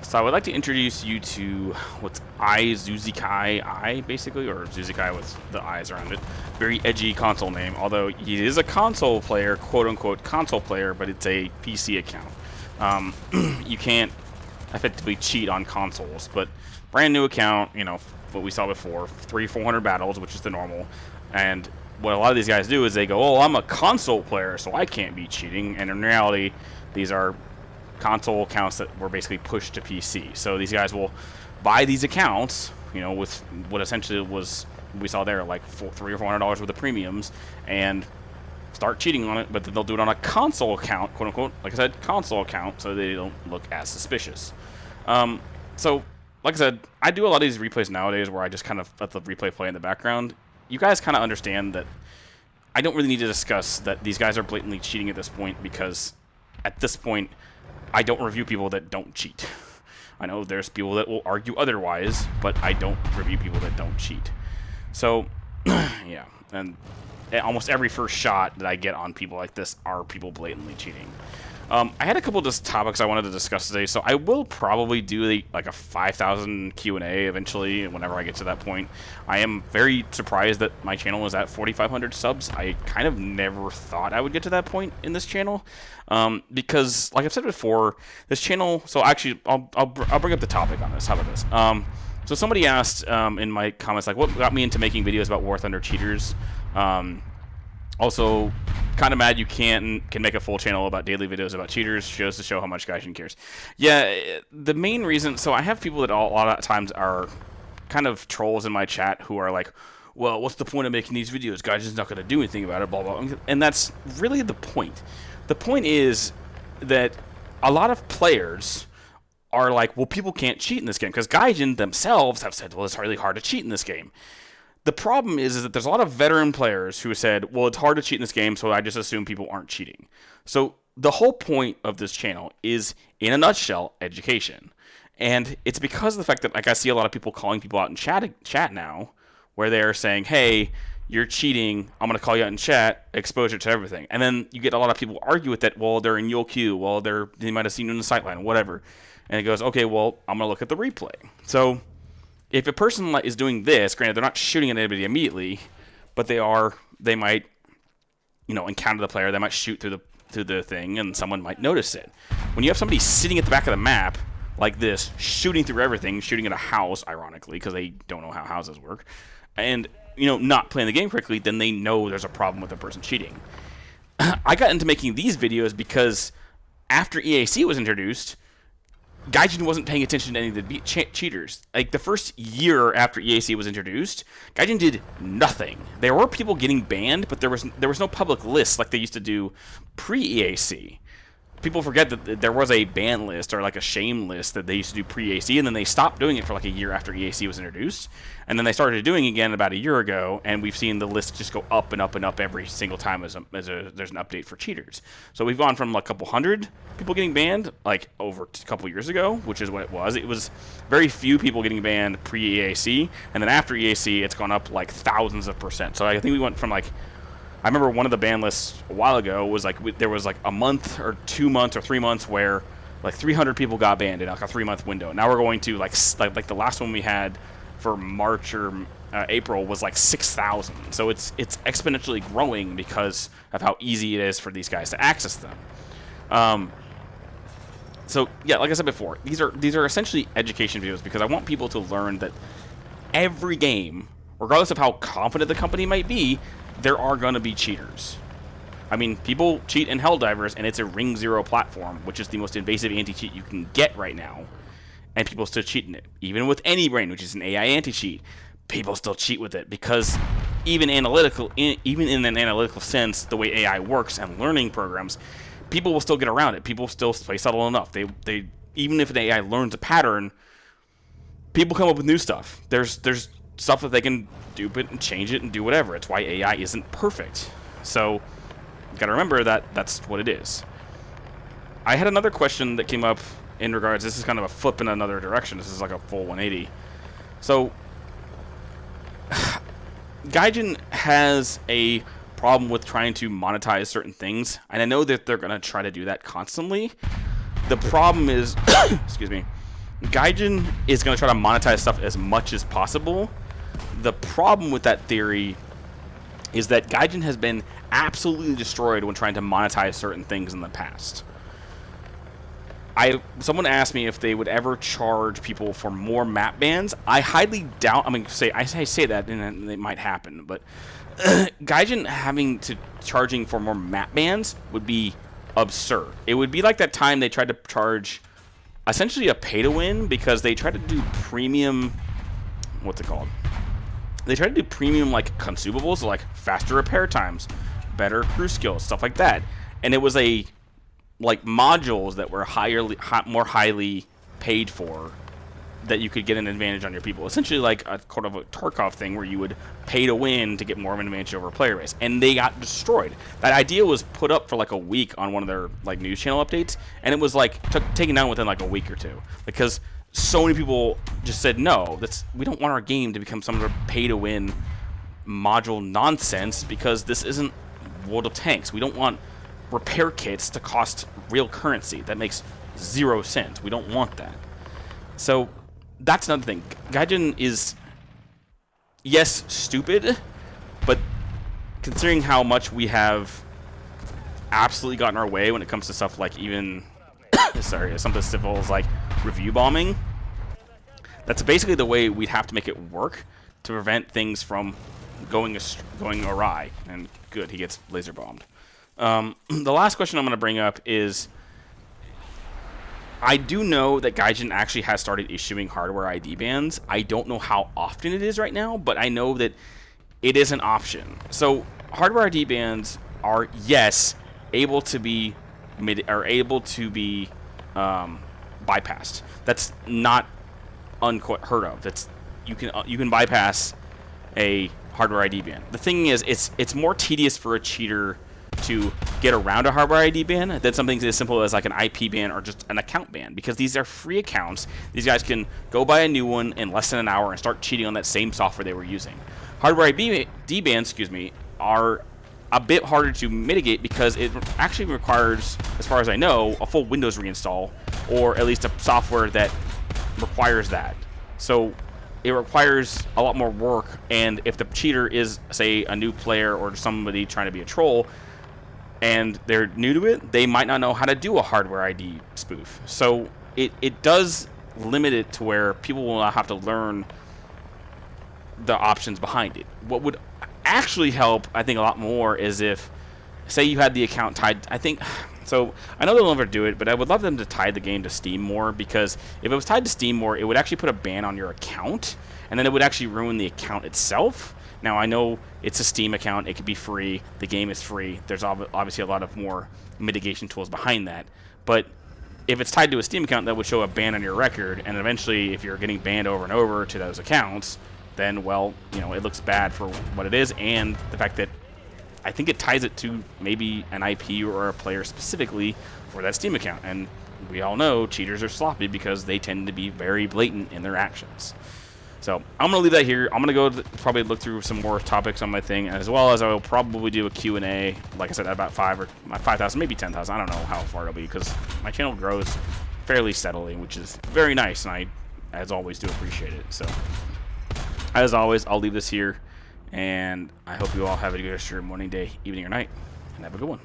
So I would like to introduce you to what's IZuziKaI, basically, or IZuziKaI with the eyes around it. Very edgy console name, although he is a console player, quote-unquote console player, but it's a PC account. You can't effectively cheat on consoles, but brand new account, you know, what we saw before, 300-400 battles, which is the normal, and what a lot of these guys do is they go, oh, I'm a console player, so I can't be cheating, and in reality, these are console accounts that were basically pushed to PC. So these guys will buy these accounts, you know, with what essentially was, we saw there, like $300 or $400 worth of premiums, and start cheating on it, but then they'll do it on a console account, quote unquote, like I said, console account, so they don't look as suspicious. So, like I said, I do a lot of these replays nowadays where I just kind of let the replay play in the background. You guys kind of understand that I don't really need to discuss that these guys are blatantly cheating at this point, because at this point, I don't review people that don't cheat. I know there's people that will argue otherwise, but I don't review people that don't cheat. So, yeah, and almost every first shot that I get on people like this are people blatantly cheating. I had a couple of just topics I wanted to discuss today, so I will probably do like a 5,000 Q&A eventually whenever I get to that point. I am very surprised that my channel is at 4,500 subs. I kind of never thought I would get to that point in this channel, because, like I've said before, this channel. So actually, I'll bring up the topic on this. How about this? So somebody asked in my comments, like, what got me into making videos about War Thunder cheaters? Also, kind of mad you can make a full channel about daily videos about cheaters. Shows to show how much Gaijin cares. Yeah, the main reason. So I have people that a lot of times are kind of trolls in my chat who are like, well, what's the point of making these videos? Gaijin's not going to do anything about it, blah, blah. And that's really the point. The point is that a lot of players are like, well, people can't cheat in this game, because Gaijin themselves have said, well, it's really hard to cheat in this game. The problem is that there's a lot of veteran players who said, well, it's hard to cheat in this game, so I just assume people aren't cheating. So the whole point of this channel is, in a nutshell, education. And it's because of the fact that, like, I see a lot of people calling people out in chat now, where they're saying, hey, you're cheating, I'm going to call you out in chat, exposure to everything. And then you get a lot of people argue with that, well, they're in Yule Q, well, they might have seen you in the sightline, whatever. And it goes, okay, well, I'm going to look at the replay. So if a person is doing this, granted, they're not shooting at anybody immediately, but they might, you know, encounter the player, they might shoot through the thing, and someone might notice it. When you have somebody sitting at the back of the map, like this, shooting through everything, shooting at a house, ironically, because they don't know how houses work, and, you know, not playing the game correctly, then they know there's a problem with the person cheating. I got into making these videos because after EAC was introduced, Gaijin wasn't paying attention to any of the cheaters. Like, the first year after EAC was introduced, Gaijin did nothing. There were people getting banned, but there was no public list like they used to do pre-EAC. People forget that there was a ban list, or like a shame list, that they used to do pre-EAC, and then they stopped doing it for like a year after EAC was introduced, and then they started doing it again about a year ago, and we've seen the list just go up and up and up every single time as there's an update for cheaters. So we've gone from like a couple hundred people getting banned, like over a couple years ago, which is what it was. It was very few people getting banned pre-EAC, and then after EAC, it's gone up like thousands of percent. So I think we went from like, I remember one of the ban lists a while ago was like, there was like a month or 2 months or 3 months where like 300 people got banned in like a 3-month window. Now we're going to like the last one we had for March or April was like 6,000. So it's exponentially growing because of how easy it is for these guys to access them. So yeah, like I said before, these are essentially education videos, because I want people to learn that every game, regardless of how confident the company might be, there are going to be cheaters. I mean, people cheat in Helldivers, and it's a Ring 0 platform, which is the most invasive anti-cheat you can get right now, and people still cheat in it. Even with AnyBrain, which is an AI anti-cheat, people still cheat with it, because even in an analytical sense, the way AI works and learning programs, people will still get around it. People still play subtle enough. They even if an AI learns a pattern, people come up with new stuff. There's stuff that they can dupe it and change it and do whatever. It's why AI isn't perfect. So you got to remember that that's what it is. I had another question that came up in regards, this is kind of a flip in another direction. This is like a full 180. So Gaijin has a problem with trying to monetize certain things, and I know that they're going to try to do that constantly. The problem is, excuse me, Gaijin is going to try to monetize stuff as much as possible. The problem with that theory is that Gaijin has been absolutely destroyed when trying to monetize certain things in the past. Someone asked me if they would ever charge people for more map bans. I highly doubt. I mean, I say that, and it might happen, but Gaijin charging for more map bans would be absurd. It would be like that time they tried to charge essentially a pay to win because they tried to do premium. What's it called? They tried to do premium like consumables, like faster repair times, better crew skills, stuff like that, and it was like modules that were more highly paid for, that you could get an advantage on your people. Essentially like a kind of a Tarkov thing where you would pay to win to get more of an advantage over a player base. And they got destroyed. That idea was put up for like a week on one of their like news channel updates, and it was like taken down within like a week or two because so many people just said no. We don't want our game to become some sort of pay to win module nonsense because this isn't World of Tanks. We don't want repair kits to cost real currency. That makes 0 sense. We don't want that. So that's another thing. Gaijin is, yes, stupid, but considering how much we have absolutely gotten our way when it comes to stuff like even, sorry, something as simple as like review bombing, that's basically the way we'd have to make it work to prevent things from going awry. And good, he gets laser bombed. The last question I'm going to bring up is, I do know that Gaijin actually has started issuing hardware ID bans. I don't know how often it is right now, but I know that it is an option. So hardware ID bans are, yes, able to be bypassed. That's not unheard of. You can bypass a hardware ID ban. The thing is, it's more tedious for a cheater to get around a hardware ID ban than something as simple as like an IP ban or just an account ban, because these are free accounts. These guys can go buy a new one in less than an hour and start cheating on that same software they were using. Hardware ID bans, are a bit harder to mitigate because it actually requires, as far as I know, a full Windows reinstall, or at least a software that requires that. So it requires a lot more work, and if the cheater is, say, a new player or somebody trying to be a troll, and they're new to it, they might not know how to do a hardware ID spoof. So it does limit it to where people will not have to learn the options behind it. What would actually help, I think, a lot more is if, say, you had the account tied, I know they'll never do it, but I would love them to tie the game to Steam more, because if it was tied to Steam more, it would actually put a ban on your account, and then it would actually ruin the account itself. Now, I know it's a Steam account. It could be free. The game is free. There's obviously a lot of more mitigation tools behind that. But if it's tied to a Steam account, that would show a ban on your record. And eventually, if you're getting banned over and over to those accounts, then, well, it looks bad for what it is. And the fact that I think it ties it to maybe an IP or a player specifically for that Steam account. And we all know cheaters are sloppy because they tend to be very blatant in their actions. So I'm going to leave that here. I'm going to go probably look through some more topics on my thing, as well as I will probably do a Q&A, like I said, about 5,000, maybe 10,000. I don't know how far it'll be, because my channel grows fairly steadily, which is very nice, and I, as always, do appreciate it. So as always, I'll leave this here, and I hope you all have a good rest of your morning, day, evening, or night, and have a good one.